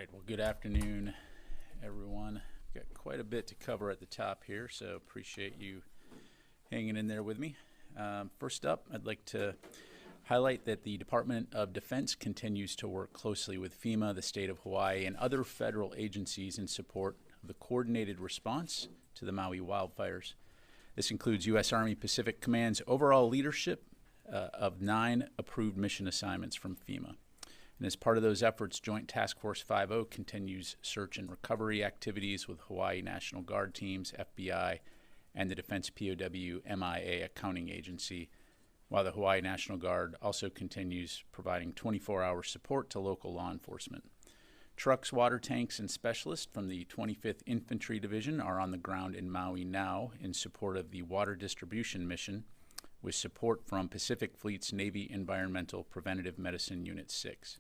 right, well, good afternoon, everyone. Got quite a bit to cover at the top here, so appreciate you hanging in there with me. First up, I'd like to highlight that the Department of Defense continues to work closely with FEMA, the state of Hawaii, and other federal agencies in support of the coordinated response to the Maui wildfires. This includes U.S. Army Pacific Command's overall leadership of 9 approved mission assignments from FEMA. And as part of those efforts, Joint Task Force 5.0 continues search and recovery activities with Hawaii National Guard teams, FBI, and the Defense POW MIA Accounting Agency, while the Hawaii National Guard also continues providing 24-hour support to local law enforcement. Trucks, water tanks, and specialists from the 25th Infantry Division are on the ground in Maui now in support of the water distribution mission, with support from Pacific Fleet's Navy Environmental Preventative Medicine Unit 6.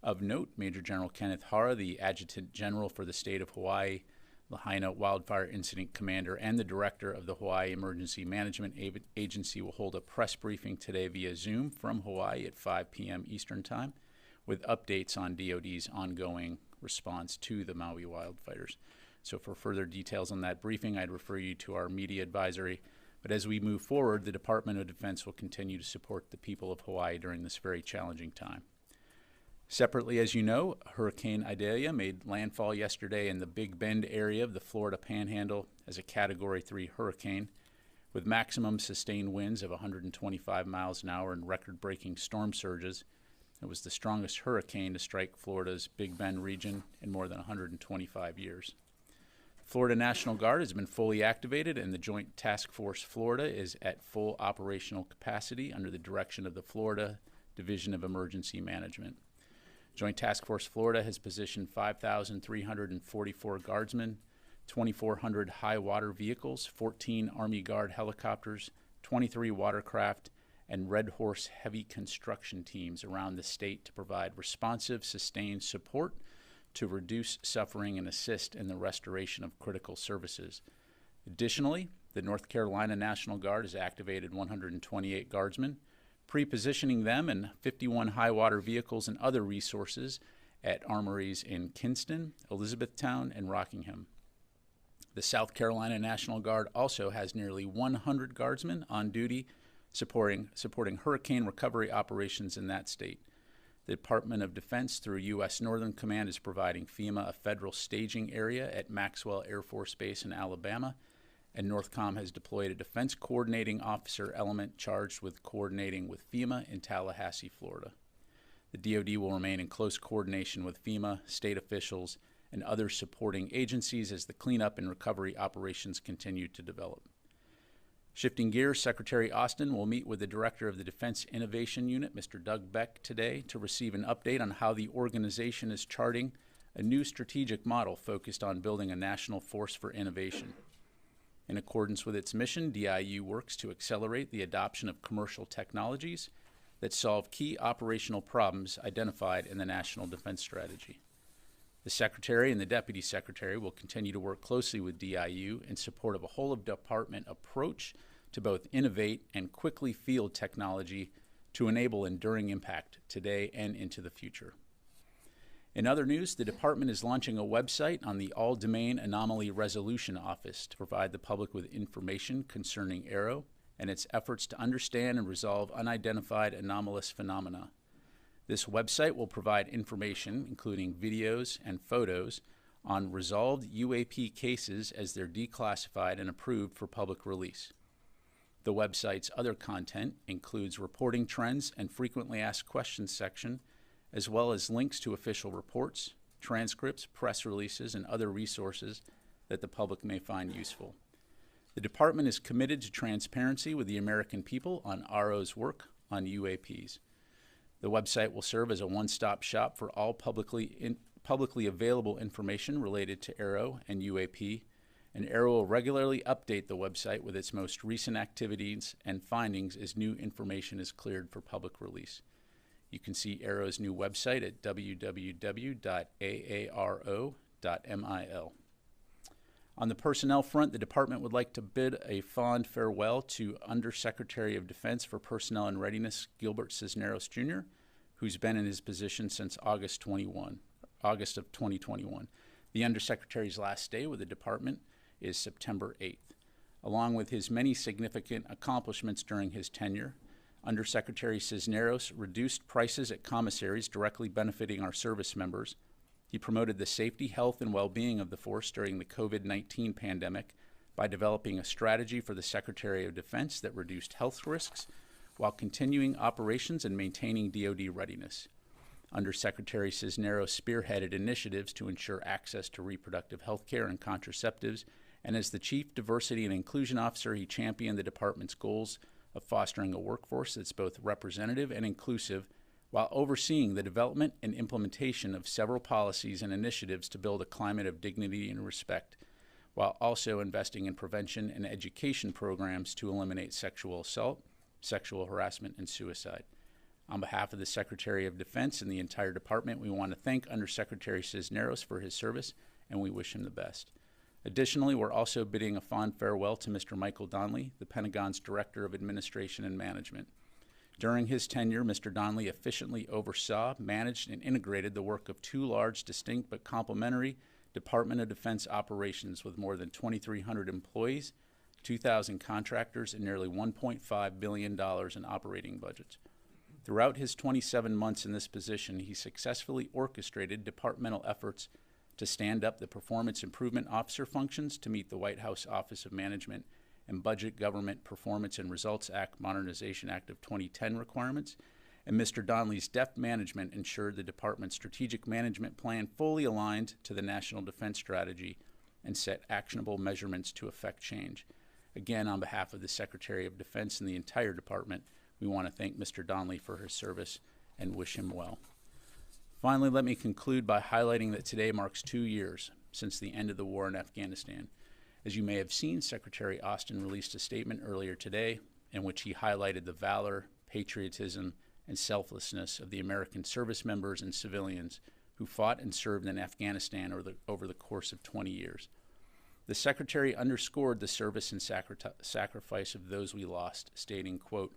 Of note, Major General Kenneth Hara, the Adjutant General for the state of Hawaii, Lahaina Wildfire Incident Commander, and the Director of the Hawaii Emergency Management Agency will hold a press briefing today via Zoom from Hawaii at 5 p.m. Eastern Time with updates on DoD's ongoing response to the Maui wildfires. So for further details on that briefing, I'd refer you to our media advisory. But as we move forward, the Department of Defense will continue to support the people of Hawaii during this very challenging time. Separately, as you know, Hurricane Idalia made landfall yesterday in the Big Bend area of the Florida Panhandle as a Category 3 hurricane, with maximum sustained winds of 125 miles an hour and record-breaking storm surges. It was the strongest hurricane to strike Florida's Big Bend region in more than 125 years. The Florida National Guard has been fully activated, and the Joint Task Force Florida is at full operational capacity under the direction of the Florida Division of Emergency Management. Joint Task Force Florida has positioned 5,344 guardsmen, 2,400 high water vehicles, 14 Army Guard helicopters, 23 watercraft, and Red Horse heavy construction teams around the state to provide responsive, sustained support to reduce suffering and assist in the restoration of critical services. Additionally, the North Carolina National Guard has activated 128 guardsmen, pre-positioning them in 51 high-water vehicles and other resources at armories in Kinston, Elizabethtown, and Rockingham. The South Carolina National Guard also has nearly 100 guardsmen on duty supporting hurricane recovery operations in that state. The Department of Defense, through U.S. Northern Command, is providing FEMA a federal staging area at Maxwell Air Force Base in Alabama, and NORTHCOM has deployed a defense coordinating officer element charged with coordinating with FEMA in Tallahassee, Florida. The DoD will remain in close coordination with FEMA, state officials, and other supporting agencies as the cleanup and recovery operations continue to develop. Shifting gears, Secretary Austin will meet with the Director of the Defense Innovation Unit, Mr. Doug Beck, today to receive an update on how the organization is charting a new strategic model focused on building a national force for innovation. In accordance with its mission, DIU works to accelerate the adoption of commercial technologies that solve key operational problems identified in the National Defense Strategy. The Secretary and the Deputy Secretary will continue to work closely with DIU in support of a whole-of-department approach to both innovate and quickly field technology to enable enduring impact today and into the future. In other news, the Department is launching a website on the All-Domain Anomaly Resolution Office to provide the public with information concerning AARO and its efforts to understand and resolve unidentified anomalous phenomena. This website will provide information, including videos and photos, on resolved UAP cases as they're declassified and approved for public release. The website's other content includes reporting trends and frequently asked questions section, as well as links to official reports, transcripts, press releases, and other resources that the public may find useful. The Department is committed to transparency with the American people on AARO's work on UAPs. The website will serve as a one-stop shop for all publicly available information related to AARO and UAP, and AARO will regularly update the website with its most recent activities and findings as new information is cleared for public release. You can see AARO's new website at www.aaro.mil. On the personnel front, the Department would like to bid a fond farewell to Undersecretary of Defense for Personnel and Readiness, Gilbert Cisneros, Jr., who's been in his position since August 21. August of 2021. The Undersecretary's last day with the department is September 8th. Along with his many significant accomplishments during his tenure, Undersecretary Cisneros reduced prices at commissaries directly benefiting our service members. He promoted the safety, health, and well-being of the force during the COVID-19 pandemic by developing a strategy for the Secretary of Defense that reduced health risks while continuing operations and maintaining DoD readiness. Undersecretary Cisneros spearheaded initiatives to ensure access to reproductive health care and contraceptives, and as the Chief Diversity and Inclusion Officer, he championed the department's goals of fostering a workforce that's both representative and inclusive, while overseeing the development and implementation of several policies and initiatives to build a climate of dignity and respect, while also investing in prevention and education programs to eliminate sexual assault, sexual harassment, and suicide. On behalf of the Secretary of Defense and the entire department, we want to thank Undersecretary Cisneros for his service, and we wish him the best. Additionally, we're also bidding a fond farewell to Mr. Michael Donnelly, the Pentagon's Director of Administration and Management. During his tenure, Mr. Donnelly efficiently oversaw, managed, and integrated the work of two large, distinct but complementary Department of Defense operations with more than 2,300 employees, 2,000 contractors, and nearly $1.5 billion in operating budgets. Throughout his 27 months in this position, he successfully orchestrated departmental efforts to stand up the Performance Improvement Officer functions to meet the White House Office of Management and Budget Government Performance and Results Act Modernization Act of 2010 requirements, and Mr. Donnelly's deft management ensured the department's strategic management plan fully aligned to the National Defense Strategy and set actionable measurements to effect change. Again, on behalf of the Secretary of Defense and the entire department, we want to thank Mr. Donnelly for his service and wish him well. Finally, let me conclude by highlighting that today marks 2 years since the end of the war in Afghanistan. As you may have seen, Secretary Austin released a statement earlier today in which he highlighted the valor, patriotism, and selflessness of the American service members and civilians who fought and served in Afghanistan over the course of 20 years. The Secretary underscored the service and sacrifice of those we lost, stating, quote,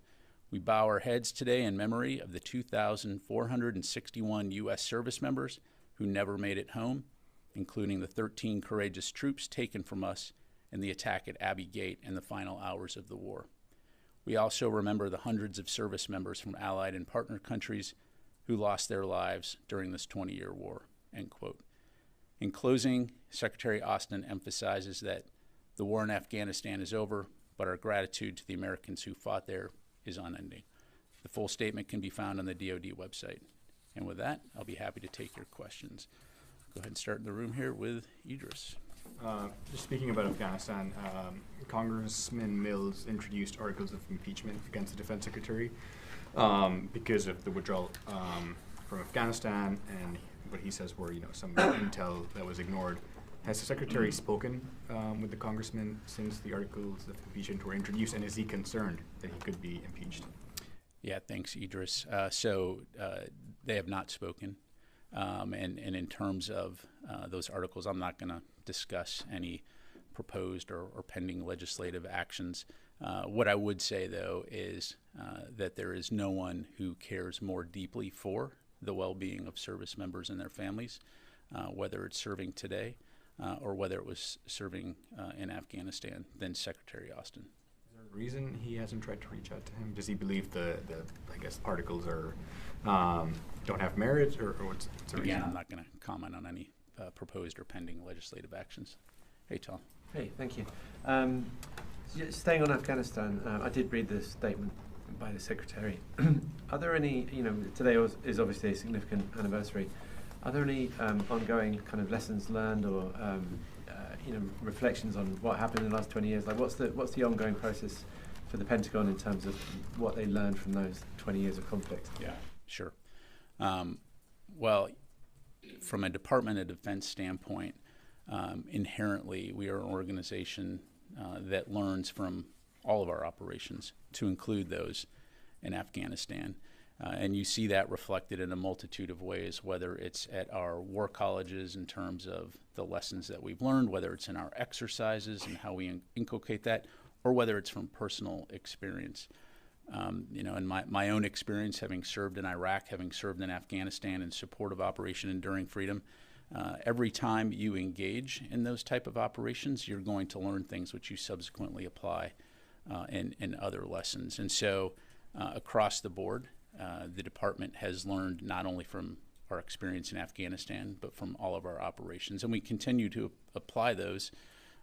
"We bow our heads today in memory of the 2,461 U.S. service members who never made it home, including the 13 courageous troops taken from us in the attack at Abbey Gate in the final hours of the war. We also remember the hundreds of service members from allied and partner countries who lost their lives during this 20-year war," end quote. In closing, Secretary Austin emphasizes that the war in Afghanistan is over, but our gratitude to the Americans who fought there is unending. The full statement can be found on the DoD website. And with that, I'll be happy to take your questions. Go ahead and start in the room here with Idris. Just speaking about Afghanistan, Congressman Mills introduced articles of impeachment against the Defense Secretary because of the withdrawal from Afghanistan and what he says were, some intel that was ignored. Has the Secretary spoken with the Congressman since the articles of impeachment were introduced, and is he concerned that he could be impeached? Yeah, thanks, Idris. So they have not spoken. And in terms of those articles, I'm not going to discuss any proposed or pending legislative actions. What I would say, though, is that there is no one who cares more deeply for the well-being of service members and their families, whether it's serving today or whether it was serving in Afghanistan, than Secretary Austin. Is there a reason he hasn't tried to reach out to him? Does he believe the articles are don't have merit, or what's the reason? Again, I'm not going to comment on any proposed or pending legislative actions. Hey, Tom. Hey, thank you. Staying on Afghanistan, I did read the statement by the Secretary. Are there any, today is obviously a significant anniversary. Are there any ongoing kind of lessons learned or, reflections on what happened in the last 20 years? Like, what's the ongoing process for the Pentagon in terms of what they learned from those 20 years of conflict? Yeah, sure. Well, from a Department of Defense standpoint, inherently we are an organization that learns from all of our operations, to include those in Afghanistan. And you see that reflected in a multitude of ways, whether it's at our war colleges in terms of the lessons that we've learned, whether it's in our exercises and how we inculcate that, or whether it's from personal experience. In my own experience, having served in Iraq, having served in Afghanistan in support of Operation Enduring Freedom, every time you engage in those type of operations, you're going to learn things which you subsequently apply in other lessons. And so across the board, the department has learned not only from our experience in Afghanistan, but from all of our operations. And we continue to apply those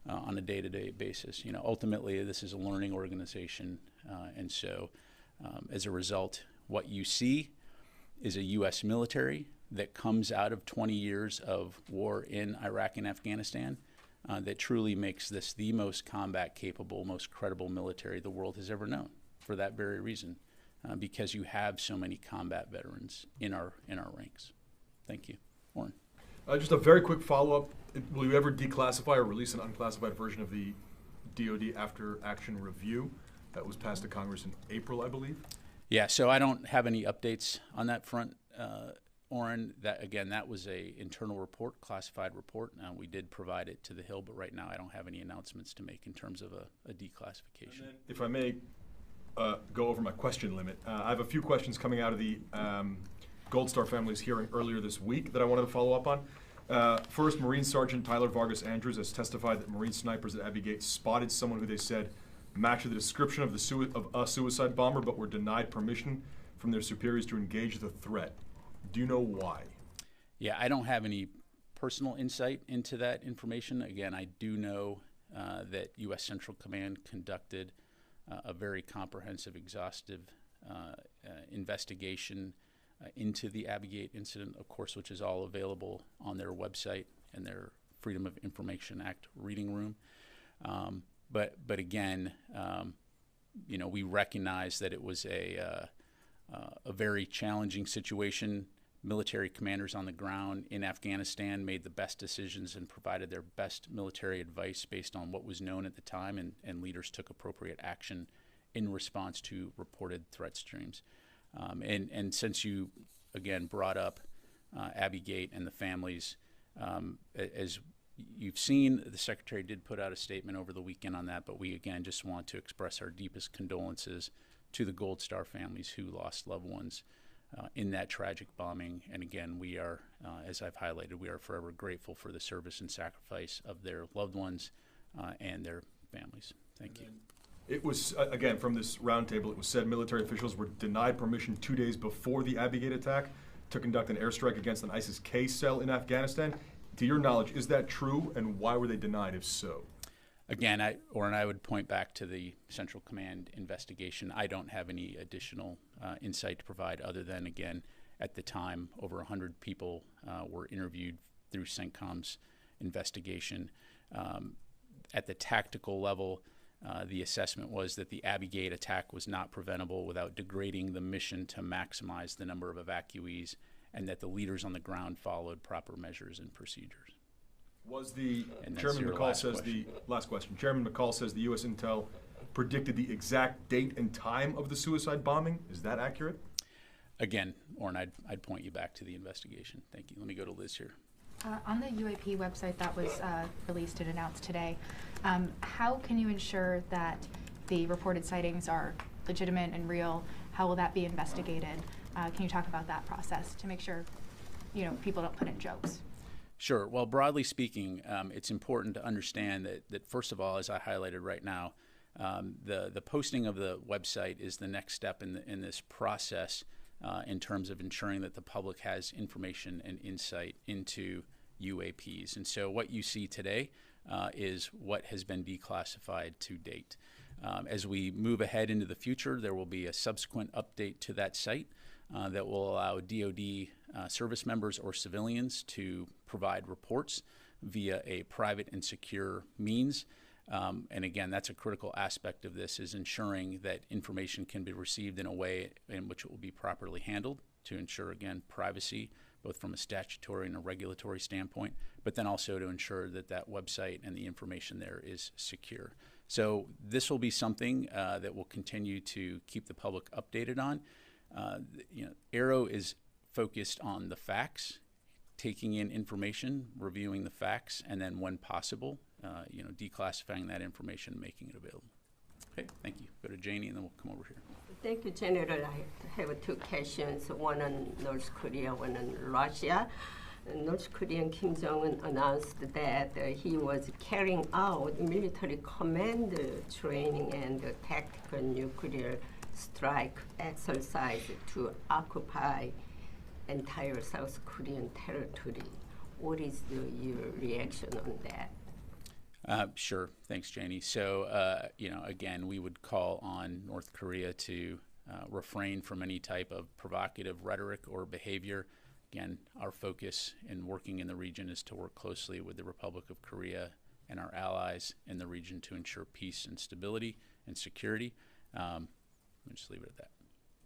on a day-to-day basis. Ultimately, this is a learning organization. And so as a result, what you see is a U.S. military that comes out of 20 years of war in Iraq and Afghanistan that truly makes this the most combat capable, most credible military the world has ever known for that very reason, because you have so many combat veterans in our ranks. Thank you. Warren. Just a very quick follow-up. Will you ever declassify or release an unclassified version of the DoD after action review that was passed to Congress in April, I believe? Yeah, so I don't have any updates on that front, Orrin. That was a internal report, classified report. We did provide it to the Hill, but right now I don't have any announcements to make in terms of a declassification. If I may go over my question limit, I have a few questions coming out of the Gold Star family's hearing earlier this week that I wanted to follow up on. First, Marine Sergeant Tyler Vargas Andrews has testified that Marine snipers at Abbey Gate spotted someone who they said matched the description of a suicide bomber, but were denied permission from their superiors to engage the threat. Do you know why? Yeah, I don't have any personal insight into that information. Again, I do know that U.S. Central Command conducted a very comprehensive, exhaustive investigation into the Abbey Gate incident, of course, which is all available on their website and their Freedom of Information Act reading room. But again, we recognize that it was a very challenging situation. Military commanders on the ground in Afghanistan made the best decisions and provided their best military advice based on what was known at the time, and leaders took appropriate action in response to reported threat streams. And since you, again, brought up Abbey Gate and the families, as you've seen, the Secretary did put out a statement over the weekend on that, but we, again, just want to express our deepest condolences to the Gold Star families who lost loved ones in that tragic bombing. And again, we are, as I've highlighted, we are forever grateful for the service and sacrifice of their loved ones and their families. Thank you. It was, again, from this roundtable, it was said military officials were denied permission 2 days before the Abbey Gate attack to conduct an airstrike against an ISIS-K cell in Afghanistan. To your knowledge, is that true, and why were they denied if so? Again, I would point back to the Central Command investigation. I don't have any additional insight to provide other than, again, at the time, over 100 people were interviewed through CENTCOM's investigation. At the tactical level, the assessment was that the Abbey Gate attack was not preventable without degrading the mission to maximize the number of evacuees, and that the leaders on the ground followed proper measures and procedures. Was the Chairman McCall says the last question? Chairman McCall says the U.S. Intel predicted the exact date and time of the suicide bombing. Is that accurate? Again, Orrin, I'd point you back to the investigation. Thank you. Let me go to Liz here. On the UAP website that was released and announced today, how can you ensure that the reported sightings are legitimate and real? How will that be investigated? Can you talk about that process to make sure, people don't put in jokes? Sure. Well, broadly speaking, it's important to understand that first of all, as I highlighted right now, the posting of the website is the next step in this process in terms of ensuring that the public has information and insight into UAPs. And so what you see today is what has been declassified to date. As we move ahead into the future, there will be a subsequent update to that site that will allow DoD service members or civilians to provide reports via a private and secure means. And again, that's a critical aspect of this, is ensuring that information can be received in a way in which it will be properly handled to ensure, again, privacy, both from a statutory and a regulatory standpoint, but then also to ensure that that website and the information there is secure. So this will be something that we'll continue to keep the public updated on. Arrow is focused on the facts, taking in information, reviewing the facts, and then when possible, declassifying that information and making it available. Okay, thank you. Go to Janie, and then we'll come over here. Thank you, General. I have two questions, one on North Korea, one on Russia. North Korean Kim Jong-un announced that he was carrying out military command training and tactical nuclear strike exercise to occupy entire South Korean territory. What is your reaction on that? Sure. Thanks, Janie. So, again, we would call on North Korea to refrain from any type of provocative rhetoric or behavior. Again, our focus in working in the region is to work closely with the Republic of Korea and our allies in the region to ensure peace and stability and security. Let me just leave it at that.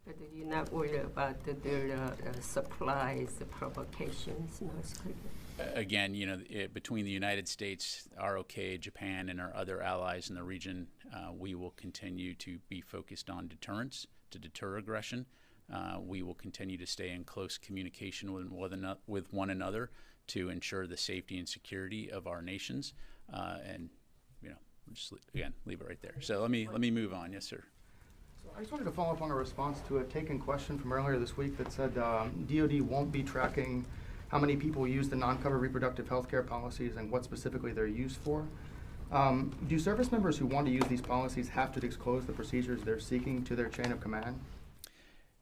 But you're not worried about their supplies, the provocations, North Korea? Again, between the United States, ROK, Japan, and our other allies in the region, we will continue to be focused on deterrence to deter aggression. We will continue to stay in close communication with one another to ensure the safety and security of our nations. And just again leave it right there. So let me move on. Yes, sir. So I just wanted to follow up on a response to a taken question from earlier this week that said DoD won't be tracking how many people use the non-covered reproductive health care policies and what specifically they're used for. Do service members who want to use these policies have to disclose the procedures they're seeking to their chain of command?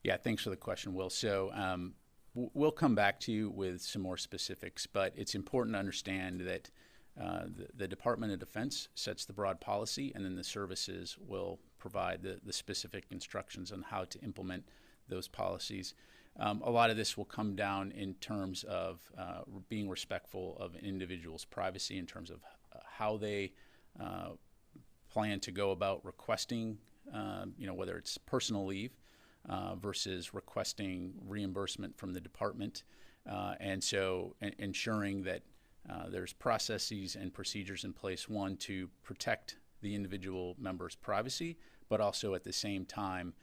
Yeah, thanks for the question, Will. So we'll come back to you with some more specifics, but it's important to understand that the Department of Defense sets the broad policy, and then the services will provide the specific instructions on how to implement those policies. A lot of this will come down in terms of being respectful of an individual's privacy in terms of how they plan to go about requesting, whether it's personal leave versus requesting reimbursement from the department. And so ensuring that there's processes and procedures in place, one, to protect the individual member's privacy, but also at the same time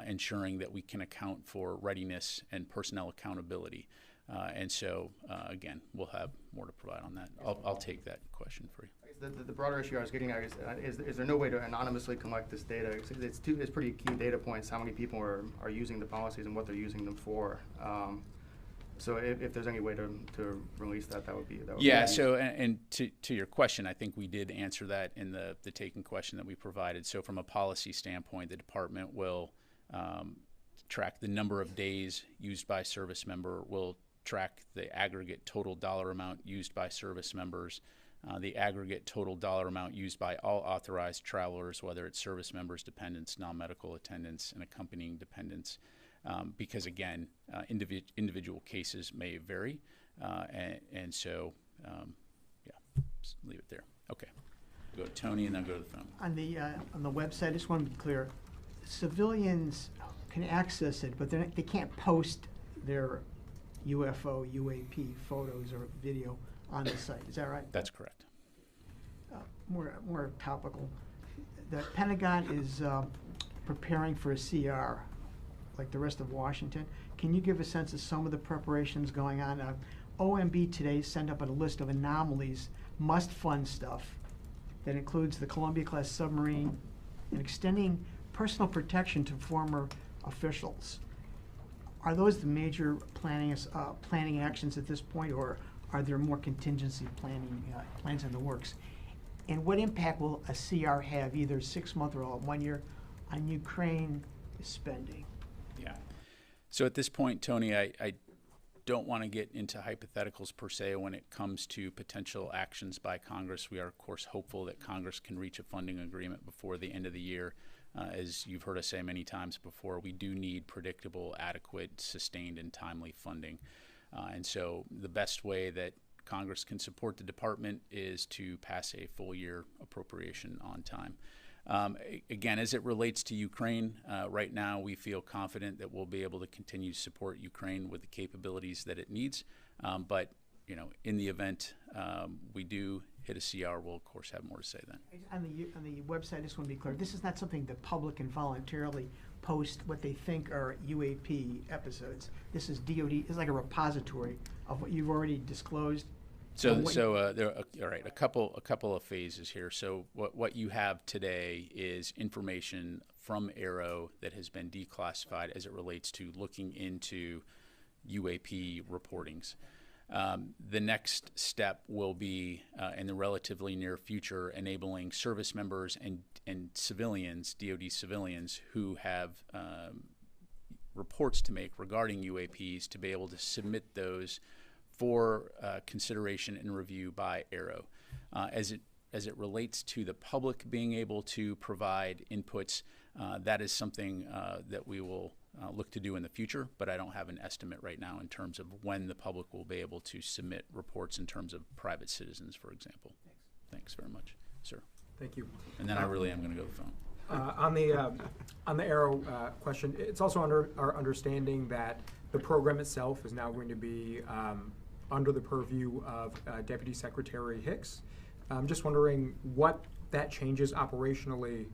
ensuring that we can account for readiness and personnel accountability. And so, again, we'll have more to provide on that. I'll take that question for you. The broader issue I was getting at is there no way to anonymously collect this data? It's pretty key data points, how many people are using the policies and what they're using them for. So if there's any way to release that, that would be yeah. So and to your question, I think we did answer that in the taken question that we provided. So from a policy standpoint, the department will track the number of days used by service member, will track the aggregate total dollar amount used by service members, the aggregate total dollar amount used by all authorized travelers, whether it's service members, dependents, non-medical attendants, and accompanying dependents. Because again, individual cases may vary, and so, just leave it there. Okay, go to Tony and then go to the phone. On the website, I just want to be clear, civilians can access it, but they can't post their UFO, UAP photos or video on the site. Is that right? That's correct. More topical. The Pentagon is preparing for a CR, like the rest of Washington. Can you give a sense of some of the preparations going on? OMB today sent up a list of anomalies, must-fund stuff, that includes the Columbia-class submarine and extending personal protection to former officials. Are those the major planning actions at this point, or are there more contingency planning plans in the works? And what impact will a CR have, either 6 month or 1 year, on Ukraine spending? Yeah. So at this point, Tony, I don't want to get into hypotheticals per se when it comes to potential actions by Congress. We are, of course, hopeful that Congress can reach a funding agreement before the end of the year. As you've heard us say many times before, we do need predictable, adequate, sustained, and timely funding. And so the best way that Congress can support the department is to pass a full year appropriation on time. Again, as it relates to Ukraine, right now we feel confident that we'll be able to continue to support Ukraine with the capabilities that it needs. But in the event we do hit a CR, we'll of course have more to say then. On the website, I just want to be clear, this is not something the public can voluntarily post what they think are UAP episodes. This is DoD, it's like a repository of what you've already disclosed There are all right, a couple of phases here. So what you have today is information from Aero that has been declassified as it relates to looking into UAP reportings. The next step will be in the relatively near future enabling service members and civilians, DoD civilians, who have reports to make regarding UAPs to be able to submit those for consideration and review by Aero. As it relates to the public being able to provide inputs, that is something that we will look to do in the future, but I don't have an estimate right now in terms of when the public will be able to submit reports in terms of private citizens, for example. Thanks very much, sir. Thank you. And then I really am going to go to the phone. On the Aero question, it's also under our understanding that the program itself is now going to be under the purview of Deputy Secretary Hicks. I'm just wondering what that changes operationally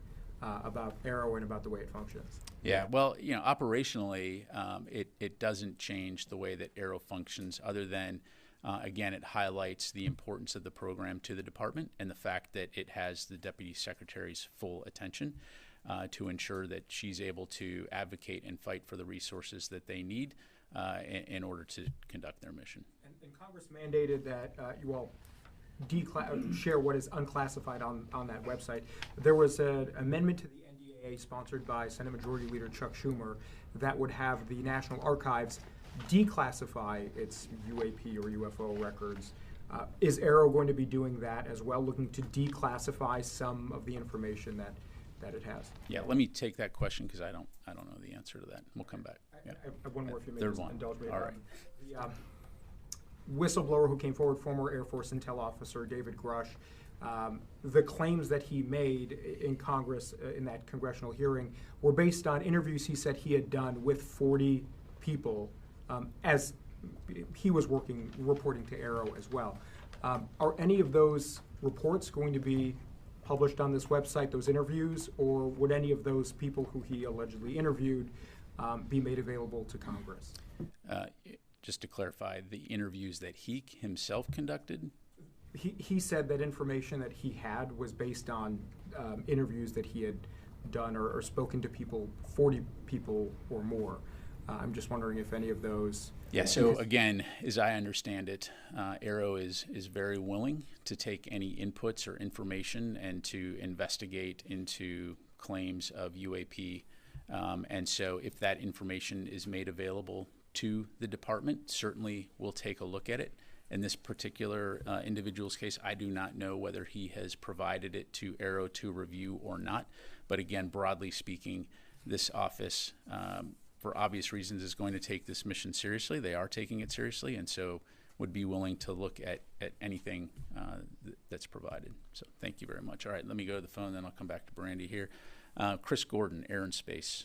about Aero and about the way it functions. Yeah, well, operationally, it doesn't change the way that Aero functions, other than, again, it highlights the importance of the program to the department and the fact that it has the Deputy Secretary's full attention to ensure that she's able to advocate and fight for the resources that they need in order to conduct their mission. And Congress mandated that you all share what is unclassified on that website. There was an amendment to the NDAA sponsored by Senate Majority Leader Chuck Schumer that would have the National Archives declassify its UAP or UFO records. Is Aero going to be doing that as well, looking to declassify some of the information that it has? Yeah, let me take that question because I don't know the answer to that. We'll come back. I have one more if you may Third just one. indulge me. All right. The whistleblower who came forward, former Air Force Intel officer David Grush, the claims that he made in Congress in that congressional hearing were based on interviews he said he had done with 40 people as he was reporting to Aero as well. Are any of those reports going to be published on this website, those interviews, or would any of those people who he allegedly interviewed be made available to Congress? Just to clarify, the interviews that he himself conducted? He said that information that he had was based on interviews that he had done or spoken to people, 40 people or more. I'm just wondering if any of those... Yeah, so again, as I understand it, Aero is very willing to take any inputs or information and to investigate into claims of UAP. And so if that information is made available to the department, certainly we'll take a look at it. In this particular individual's case, I do not know whether he has provided it to Aero to review or not. But again, broadly speaking, this office, for obvious reasons, is going to take this mission seriously. They are taking it seriously, and so would be willing to look at anything that's provided. So thank you very much. All right, let me go to the phone, then I'll come back to Brandy here. Chris Gordon, Air and Space.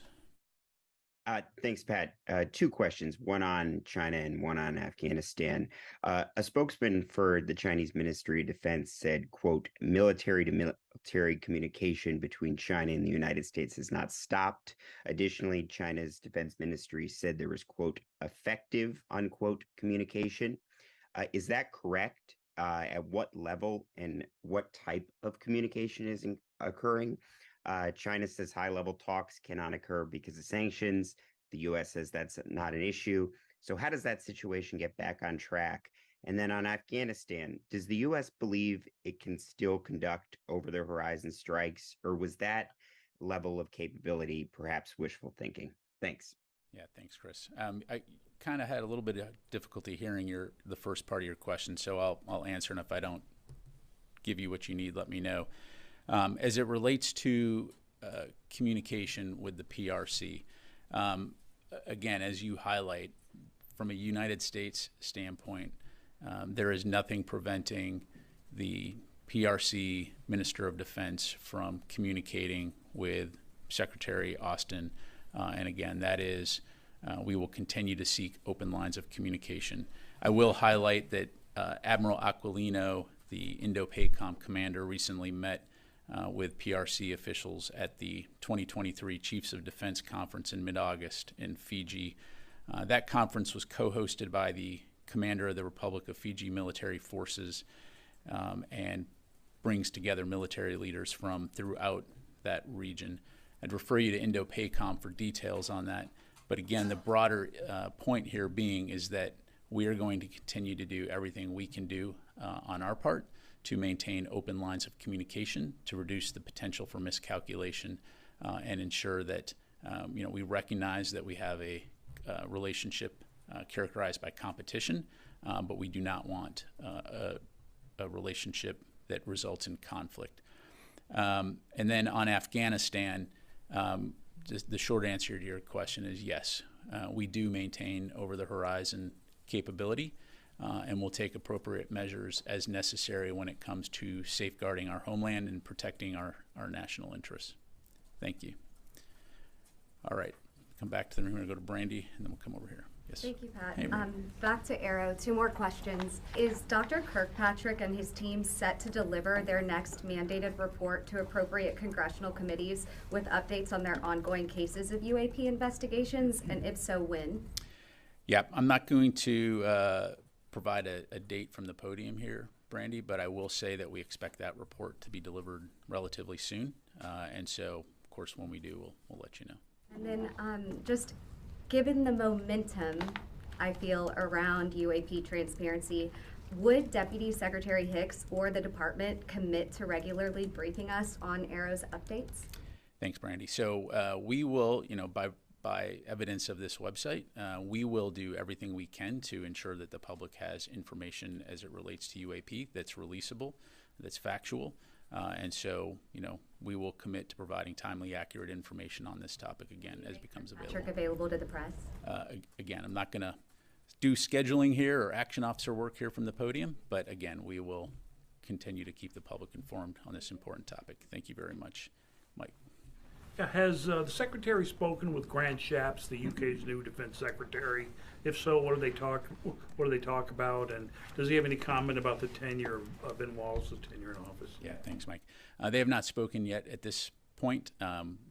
Thanks, Pat. Two questions, one on China and one on Afghanistan. A spokesman for the Chinese Ministry of Defense said, quote, military-to-military communication between China and the United States has not stopped. Additionally, China's defense ministry said there was, quote, effective, unquote, communication. Is that correct? At what level and what type of communication is occurring? China says high-level talks cannot occur because of sanctions. The U.S. says that's not an issue. So how does that situation get back on track? And then on Afghanistan, does the U.S. believe it can still conduct over-the-horizon strikes, or was that level of capability perhaps wishful thinking? Thanks. Yeah, thanks, Chris. I kind of had a little bit of difficulty hearing the first part of your question, so I'll answer, and if I don't give you what you need, let me know. As it relates to communication with the PRC, again, as you highlight, from a United States standpoint, there is nothing preventing the PRC Minister of Defense from communicating with Secretary Austin. And again, that is, we will continue to seek open lines of communication. I will highlight that Admiral Aquilino, the Indo-PACOM commander, recently met with PRC officials at the 2023 Chiefs of Defense Conference in mid-August in Fiji. That conference was co-hosted by the commander of the Republic of Fiji military forces, and brings together military leaders from throughout that region. I'd refer you to Indo-PACOM for details on that. But again, the broader point here being is that we are going to continue to do everything we can do on our part to maintain open lines of communication, to reduce the potential for miscalculation, and ensure that we recognize that we have a relationship characterized by competition, but we do not want a relationship that results in conflict. And then on Afghanistan, the short answer to your question is yes. We do maintain over-the-horizon capability, and we'll take appropriate measures as necessary when it comes to safeguarding our homeland and protecting our national interests. Thank you. All right, come back to the room. We're going to go to Brandy, and then we'll come over here. Yes. Thank you, Pat. Hey, back to Aero, 2 more questions. Is Dr. Kirkpatrick and his team set to deliver their next mandated report to appropriate congressional committees with updates on their ongoing cases of UAP investigations, and if so, when? Yeah, I'm not going to provide a date from the podium here, Brandy, but I will say that we expect that report to be delivered relatively soon. And so, of course, when we do, we'll let you know. And then just given the momentum, I feel, around UAP transparency, would Deputy Secretary Hicks or the department commit to regularly briefing us on Aero's updates? Thanks, Brandy. So we will, by evidence of this website, we will do everything we can to ensure that the public has information as it relates to UAP that's releasable, that's factual. And so, we will commit to providing timely, accurate information on this topic again as it becomes available. Available to the press? Again, I'm not going to do scheduling here or action officer work here from the podium, but again, we will continue to keep the public informed on this important topic. Thank you very much, Mike. Has the Secretary spoken with Grant Shapps, the UK's new Defense Secretary? If so, what do they talk about? And does he have any comment about the tenure of Ben Wallace's tenure in office? Yeah, thanks, Mike. They have not spoken yet at this point.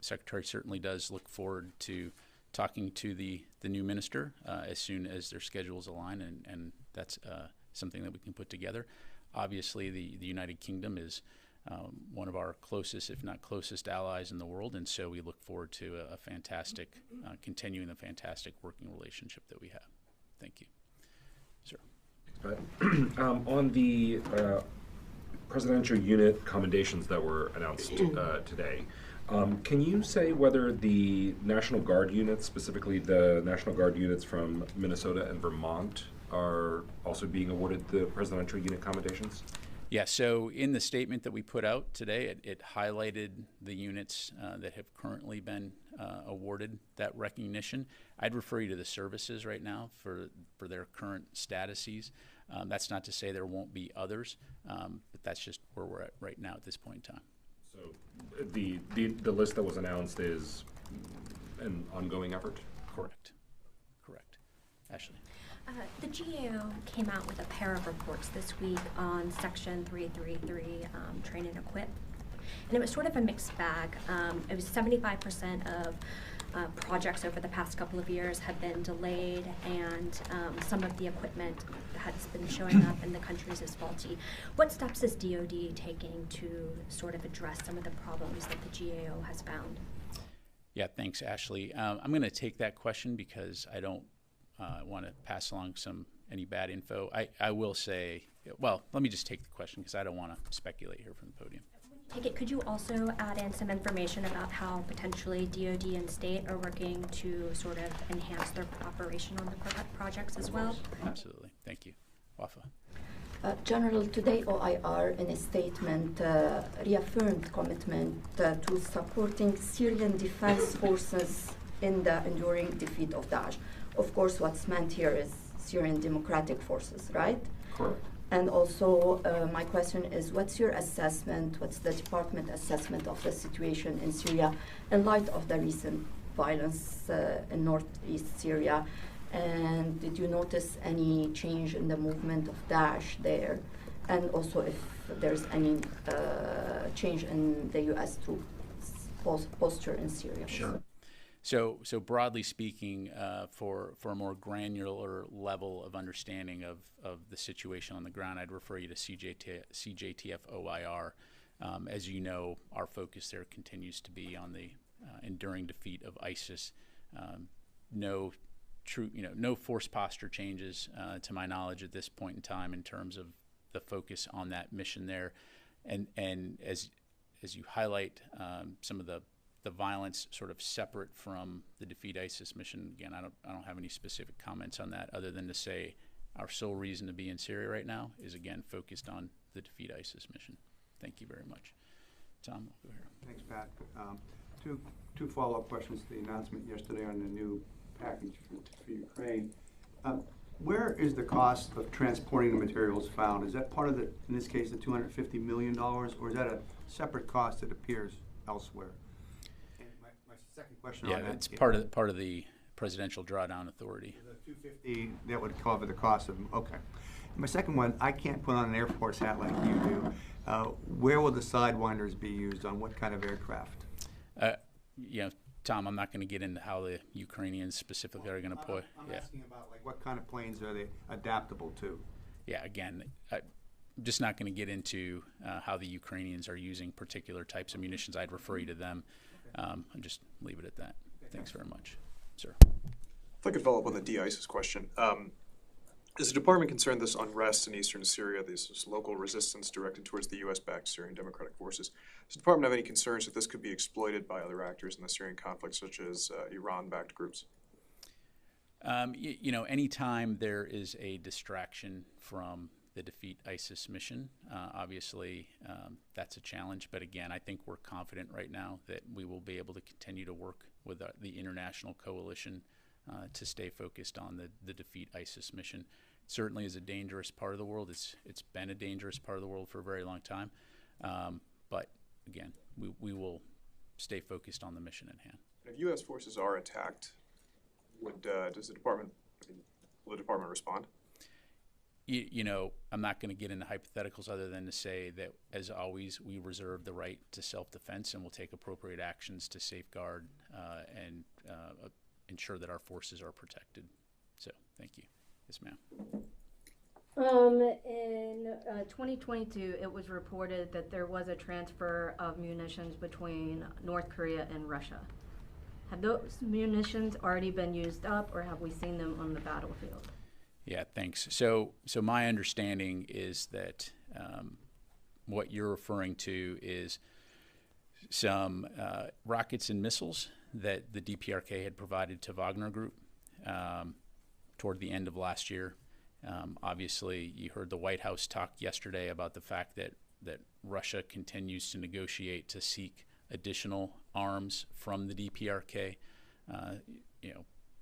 Secretary certainly does look forward to talking to the new minister as soon as their schedules align, and that's something that we can put together. Obviously, the United Kingdom is one of our closest, if not closest, allies in the world, and so we look forward to a fantastic, continuing the fantastic working relationship that we have. Thank you. Sir. On the presidential unit commendations that were announced today, can you say whether the National Guard units, specifically the National Guard units from Minnesota and Vermont, are also being awarded the presidential unit commendations? Yeah, so in the statement that we put out today, it highlighted the units that have currently been awarded that recognition. I'd refer you to the services right now for their current statuses. That's not to say there won't be others, but that's just where we're at right now at this point in time. So the list that was announced is an ongoing effort? Correct. Correct. Ashley. The GAO came out with a pair of reports this week on Section 333, train and equip. And it was sort of a mixed bag. It was 75% of projects over the past couple of years have been delayed, and some of the equipment has been showing up in the countries as faulty. What steps is DoD taking to sort of address some of the problems that the GAO has found? Yeah, thanks, Ashley. I'm going to take that question because I don't want to pass along any bad info. I will say, well, let me just take the question because I don't want to speculate here from the podium. Take it. Could you also add in some information about how potentially DoD and state are working to sort of enhance their cooperation on the projects as well? Absolutely. Thank you. Wafa. General, today OIR in a statement reaffirmed commitment to supporting Syrian defense forces in the enduring defeat of Daesh. Of course, what's meant here is Syrian Democratic Forces, right? Correct. And also, my question is, what's your assessment, what's the department assessment of the situation in Syria in light of the recent violence in northeast Syria? And did you notice any change in the movement of Daesh there? And also if there's any change in the U.S. troops posture in Syria? Sure. So broadly speaking, for a more granular level of understanding of the situation on the ground, I'd refer you to CJTF OIR. As you know, our focus there continues to be on the enduring defeat of ISIS. No force posture changes to my knowledge at this point in time in terms of the focus on that mission there, and as you highlight some of the violence sort of separate from the defeat ISIS mission. Again, I don't have any specific comments on that other than to say our sole reason to be in Syria right now is again focused on the defeat ISIS mission. Thank you very much. Tom, we'll go here. Thanks, Pat. Two follow-up questions to the announcement yesterday on the new package for Ukraine. Where is the cost of transporting the materials found? Is that part of the, in this case, the $250 million, or is that a separate cost that appears elsewhere? And my second question on that. Yeah, it's part of the Presidential Drawdown Authority. The 250 that would cover the cost of them. Okay. My second one, I can't put on an Air Force hat like you do. Where will the Sidewinders be used on what kind of aircraft? Tom, I'm not going to get into how the Ukrainians specifically are going to play. I'm asking about like what kind of planes are they adaptable to? Yeah, again, I'm just not going to get into how the Ukrainians are using particular types of munitions. I'd refer you to them. And just leave it at that. Thanks very much, sir. If I could follow up on the de-ISIS question. Is the department concerned this unrest in eastern Syria, this local resistance directed towards the U.S.-backed Syrian Democratic Forces, does the department have any concerns that this could be exploited by other actors in the Syrian conflict, such as Iran-backed groups? Anytime there is a distraction from the defeat ISIS mission, obviously that's a challenge. But again, I think we're confident right now that we will be able to continue to work with the international coalition to stay focused on the defeat ISIS mission. It certainly is a dangerous part of the world. It's been a dangerous part of the world for a very long time. But again, we will stay focused on the mission at hand. If U.S. forces are attacked, will the department respond? I'm not going to get into hypotheticals other than to say that, as always, we reserve the right to self-defense and will take appropriate actions to safeguard and ensure that our forces are protected. So, thank you. Yes, ma'am. In 2022, it was reported that there was a transfer of munitions between North Korea and Russia. Have those munitions already been used up, or have we seen them on the battlefield? Yeah, thanks. So my understanding is that what you're referring to is some rockets and missiles that the DPRK had provided to Wagner Group toward the end of last year. Obviously, you heard the White House talk yesterday about the fact that Russia continues to negotiate to seek additional arms from the DPRK,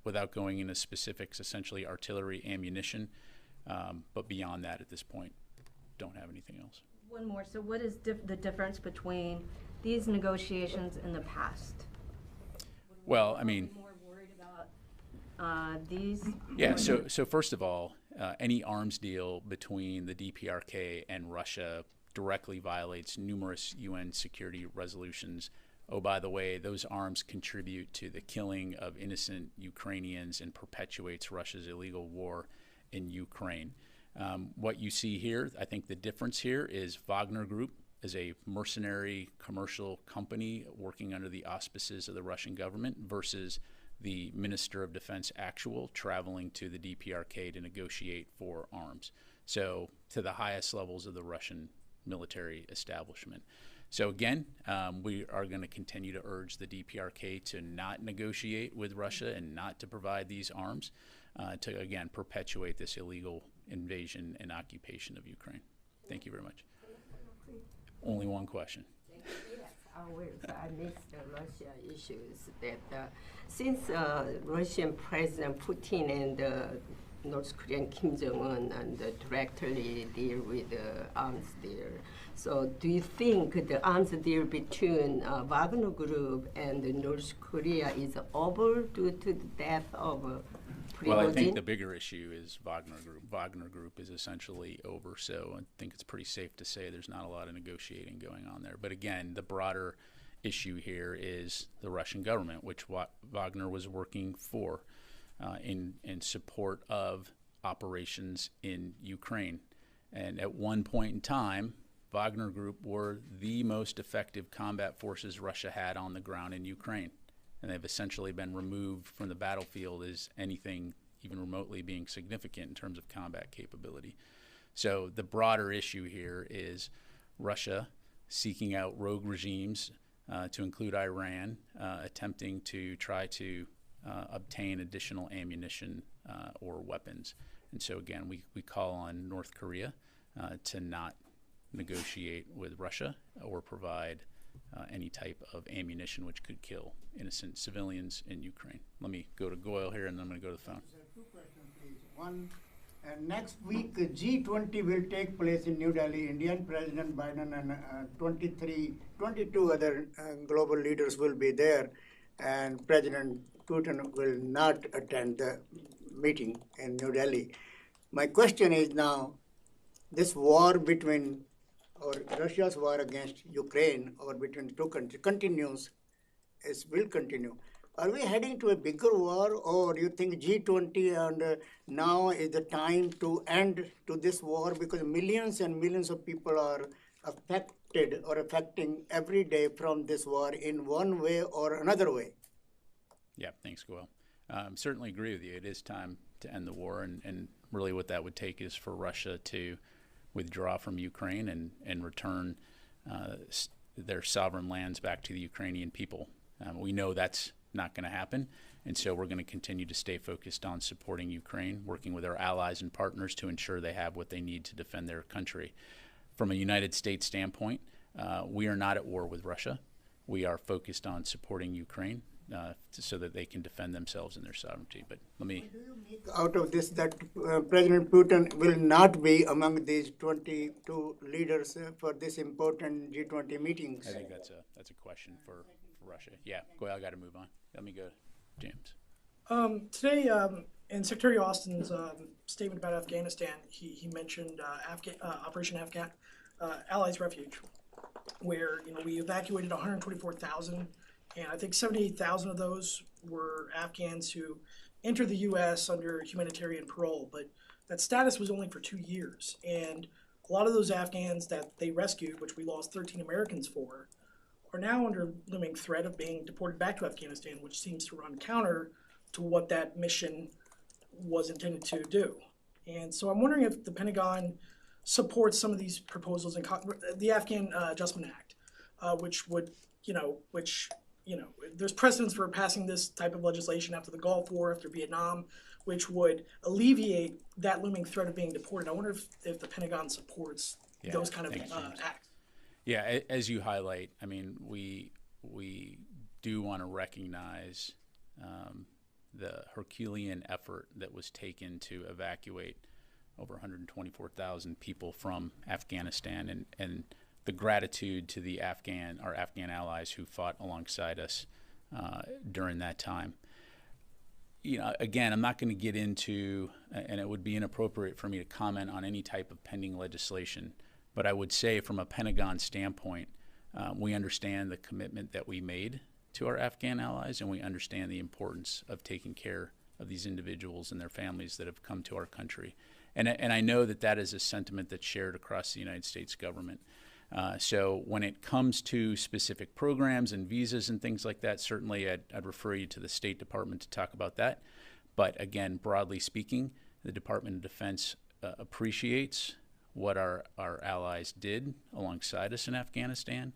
without going into specifics, essentially artillery, ammunition. But beyond that, at this point, don't have anything else. One more. So what is the difference between these negotiations in the past? Well, I mean, more worried about these? Yeah, so first of all, any arms deal between the DPRK and Russia directly violates numerous UN security resolutions. Oh, by the way, those arms contribute to the killing of innocent Ukrainians and perpetuates Russia's illegal war in Ukraine. What you see here, I think the difference here is Wagner Group is a mercenary commercial company working under the auspices of the Russian government versus the Minister of Defense actual traveling to the DPRK to negotiate for arms. So to the highest levels of the Russian military establishment. So again, we are going to continue to urge the DPRK to not negotiate with Russia and not to provide these arms to, again, perpetuate this illegal invasion and occupation of Ukraine. Thank you very much. Only one question. Yes, I missed the Russia issues. That since Russian President Putin and North Korean Kim Jong-un and directly deal with the arms deal. So do you think the arms deal between Wagner Group and North Korea is over due to the death of Prigozhin? Well, I think the bigger issue is Wagner Group. Wagner Group is essentially over, so I think it's pretty safe to say there's not a lot of negotiating going on there. But again, the broader issue here is the Russian government, which Wagner was working for in support of operations in Ukraine. And at one point in time, Wagner Group were the most effective combat forces Russia had on the ground in Ukraine. And they've essentially been removed from the battlefield as anything even remotely being significant in terms of combat capability. So the broader issue here is Russia seeking out rogue regimes, to include Iran, attempting to try to obtain additional ammunition or weapons. And so again, we call on North Korea to not negotiate with Russia or provide any type of ammunition which could kill innocent civilians in Ukraine. Let me go to Goyle here, and then I'm going to go to the phone. Two questions, please. One, next week G20 will take place in New Delhi. Indian President Biden and 22 other global leaders will be there, and President Putin will not attend the meeting in New Delhi. My question is now, this war between, or Russia's war against Ukraine, or between the two countries, continues, will continue. Are we heading to a bigger war, or do you think G20 and now is the time to end to this war, because millions and millions of people are affected or affecting every day from this war in one way or another way? Yeah, thanks, Goyle. Certainly agree with you. It is time to end the war, and really what that would take is for Russia to withdraw from Ukraine and return their sovereign lands back to the Ukrainian people. We know that's not going to happen, and so we're going to continue to stay focused on supporting Ukraine, working with our allies and partners to ensure they have what they need to defend their country. From a United States standpoint, we are not at war with Russia. We are focused on supporting Ukraine so that they can defend themselves and their sovereignty. But let me... Out of this, that President Putin will not be among these 22 leaders for this important G20 meetings. I think that's a question for Russia. Yeah, go ahead, I got to move on. Let me go to James. Today, in Secretary Austin's statement about Afghanistan, he mentioned Operation Afghan Allies Refuge, where we evacuated 124,000, and I think 78,000 of those were Afghans who entered the U.S. under humanitarian parole, but that status was only for 2 years, and a lot of those Afghans that they rescued, which we lost 13 Americans for, are now under looming threat of being deported back to Afghanistan, which seems to run counter to what that mission was intended to do. And so I'm wondering if the Pentagon supports some of these proposals in the Afghan Adjustment Act, which would, there's precedence for passing this type of legislation after the Gulf War, after Vietnam, which would alleviate that looming threat of being deported. I wonder if the Pentagon supports those kind of acts. Yeah, as you highlight, I mean, we do want to recognize the Herculean effort that was taken to evacuate over 124,000 people from Afghanistan, and the gratitude to our Afghan allies who fought alongside us during that time. Again, I'm not going to get into, and it would be inappropriate for me to comment on any type of pending legislation, but I would say from a Pentagon standpoint, we understand the commitment that we made to our Afghan allies, and we understand the importance of taking care of these individuals and their families that have come to our country. And I know that is a sentiment that's shared across the United States government. So when it comes to specific programs and visas and things like that, certainly I'd refer you to the State Department to talk about that. But again, broadly speaking, the Department of Defense appreciates what our allies did alongside us in Afghanistan,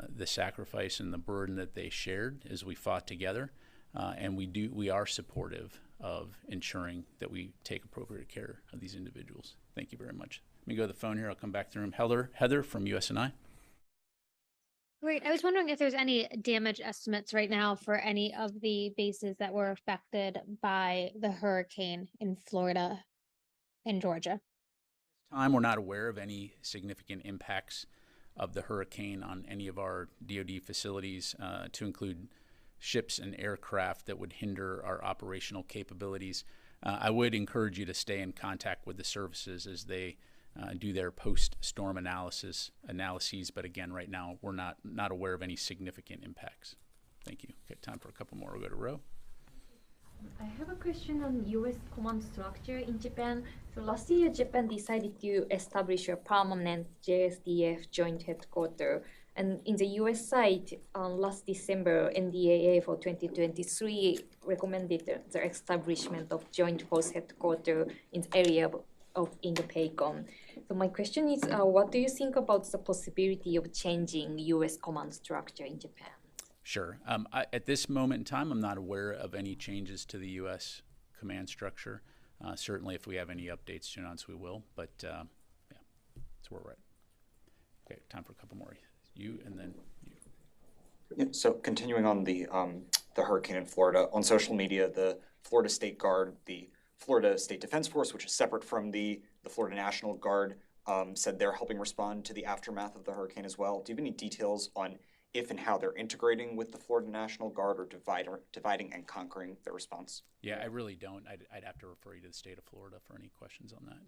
the sacrifice and the burden that they shared as we fought together, and we are supportive of ensuring that we take appropriate care of these individuals. Thank you very much. Let me go to the phone here. I'll come back to him. Heather from USNI. Great. I was wondering if there's any damage estimates right now for any of the bases that were affected by the hurricane in Florida and Georgia. Time, we're not aware of any significant impacts of the hurricane on any of our DoD facilities, to include ships and aircraft that would hinder our operational capabilities. I would encourage you to stay in contact with the services as they do their post-storm analyses. But again, right now we're not aware of any significant impacts. Thank you. Okay, time for a couple more. We'll go to Ro. I have a question on U.S. command structure in Japan. So last year, Japan decided to establish a permanent JSDF joint headquarters. And in the U.S. side, last December, NDAA for 2023 recommended the establishment of joint force headquarters in the area of Indo-Pacom. So my question is, what do you think about the possibility of changing U.S. command structure in Japan? Sure. At this moment in time, I'm not aware of any changes to the U.S. command structure. Certainly, if we have any updates to announce, we will. But yeah, that's where we're at. Okay, time for a couple more. You and then you. Yeah, so continuing on the hurricane in Florida, on social media, the Florida State Guard, the Florida State Defense Force, which is separate from the Florida National Guard, said they're helping respond to the aftermath of the hurricane as well. Do you have any details on if and how they're integrating with the Florida National Guard or dividing and conquering their response? Yeah, I really don't. I'd have to refer you to the state of Florida for any questions on that.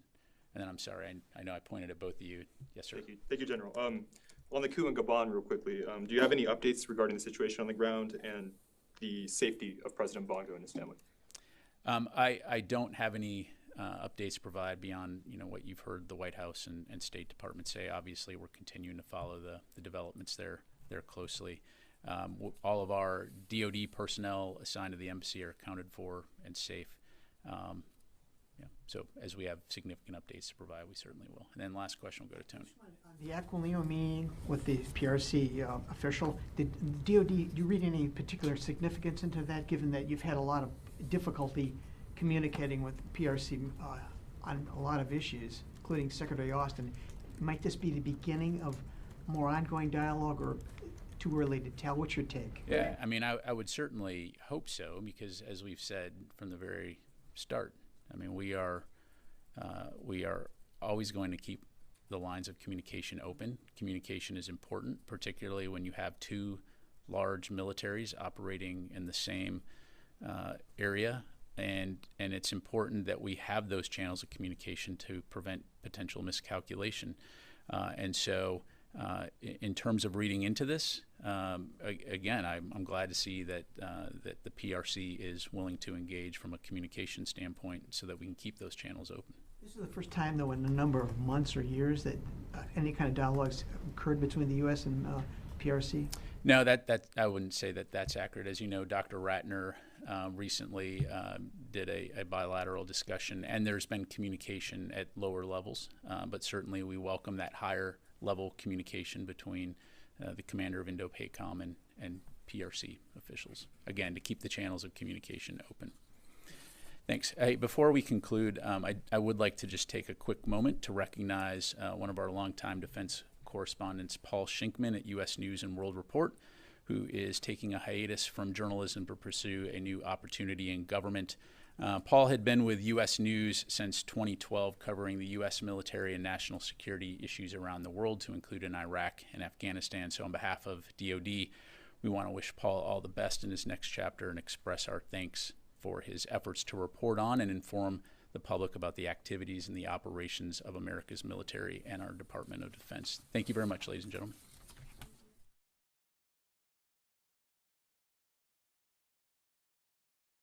And then I'm sorry, I know I pointed at both of you. Yes, sir. Thank you, General. On the coup in Gabon, real quickly, do you have any updates regarding the situation on the ground and the safety of President Bongo and his family? I don't have any updates to provide beyond what you've heard the White House and State Department say. Obviously, we're continuing to follow the developments there closely. All of our DoD personnel assigned to the embassy are accounted for and safe. So as we have significant updates to provide, we certainly will. And then last question will go to Tony. The Aquilino meeting with the PRC official, did DoD, do you read any particular significance into that, given that you've had a lot of difficulty communicating with PRC on a lot of issues, including Secretary Austin? Might this be the beginning of more ongoing dialogue, or too early to tell? What's your take? Yeah, I mean, I would certainly hope so, because as we've said from the very start, I mean, we are always going to keep the lines of communication open. Communication is important, particularly when you have two large militaries operating in the same area, and it's important that we have those channels of communication to prevent potential miscalculation. And so, in terms of reading into this, again, I'm glad to see that that the PRC is willing to engage from a communication standpoint, so that we can keep those channels open. This is the first time, though, in a number of months or years that any kind of dialogues occurred between the U.S. and PRC? No, that I wouldn't say that that's accurate. As you know, Dr. Ratner recently did a bilateral discussion, and there's been communication at lower levels, but certainly we welcome that higher level communication between the commander of Indo-Pacom and PRC officials, again, to keep the channels of communication open. Thanks. Hey, before we conclude, I would like to just take a quick moment to recognize one of our longtime defense correspondents, Paul Shinkman at U.S. News and World Report, who is taking a hiatus from journalism to pursue a new opportunity in government. Paul had been with U.S. News since 2012, covering the U.S. military and national security issues around the world, to include in Iraq and Afghanistan. So on behalf of DoD, we want to wish Paul all the best in his next chapter and express our thanks for his efforts to report on and inform the public about the activities and the operations of America's military and our Department of Defense. Thank you very much, ladies and gentlemen.